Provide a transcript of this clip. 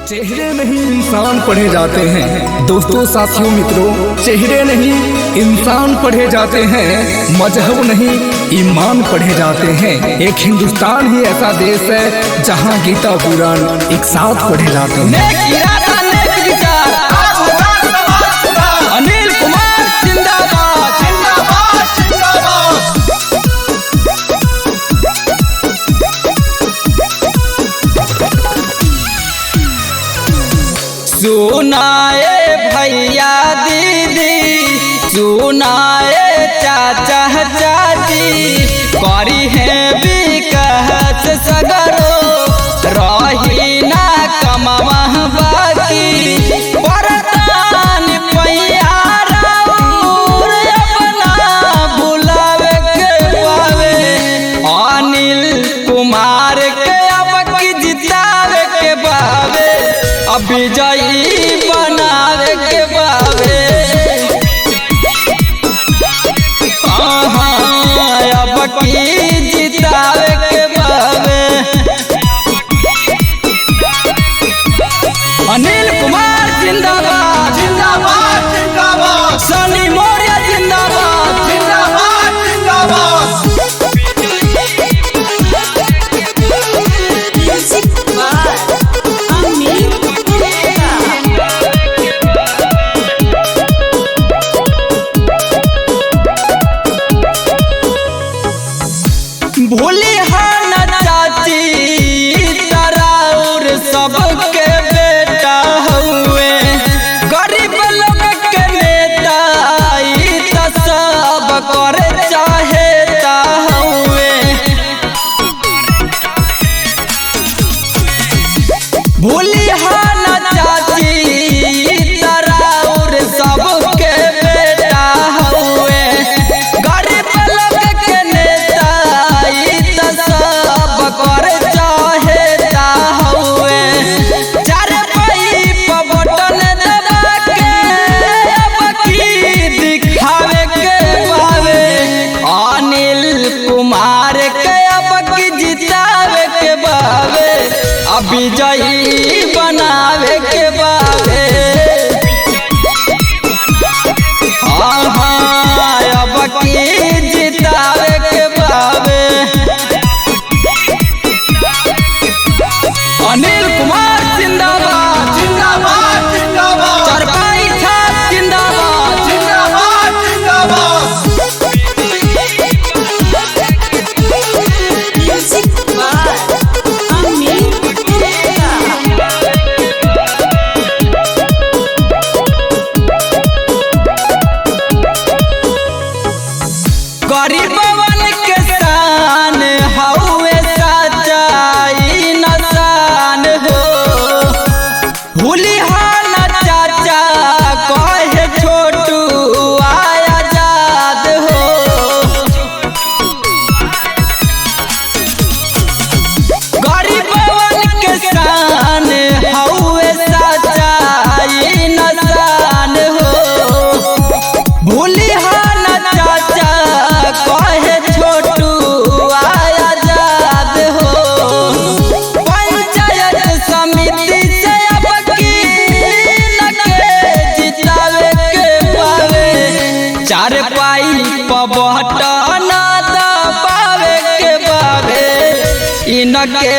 चेहरे नहीं इंसान पढ़े जाते हैं। दोस्तों, साथियों, मित्रों, चेहरे नहीं इंसान पढ़े जाते हैं, मजहब नहीं ईमान पढ़े जाते हैं। एक हिंदुस्तान ही ऐसा देश है जहां गीता पुराण एक साथ पढ़े जाते हैं। अनिल कुमार जिंदाबाद, जिंदाबाद, जिंदाबाद। सुनाए भैया दीदी, सुनाए चाचा चाची, करी है विकास सगरो, रही ना कमवा बाकी। परदान पैया राउर अपना बुलावे के पावे, अनिल कुमार के अब की जितावे के बावे, अभी जई बनावे के बावे। अब की जितावे के बावे। अनिल कुमार जिंदाबाद, जिंदाबाद, जिंदाबाद। सनी मौर्य जिंदाबाद, जिंदाबाद, जिंदाबाद। भूली हन चाची तराउर सबके बेटा हुए, गरीब लोग के नेता ई त सब करे चाहेता हुए। भूली हन चाची तराउर सबके बेटा हुए, गरीब लोग के नेता सब कर चाहेता हुए। चार पाइप बटन दबा के अब की दिखावे के बावे, अनिल कुमार के अब की जितावे के बावे, अभी जई बनावे के बावे। अब की जितावे के बावे। अनिल कुमार जिंदाबाद, जिंदाबाद, जिंदाबाद। चरपाई छाप जिंदाबाद, जिंदाबाद, जिंदाबाद। गरीबवन के शान हउए सच्चाई नसान हो, भूली हन चाचा कहे छोटू आजाद हो। गरीबवन के शान हउए सच्चाई नसान हो, भूली हन चाचा कहे छोटू आजाद हो। पंचायत समिति से अब की के जितावे के पावे, चार पाइप बटन दबावे के बावे, इनके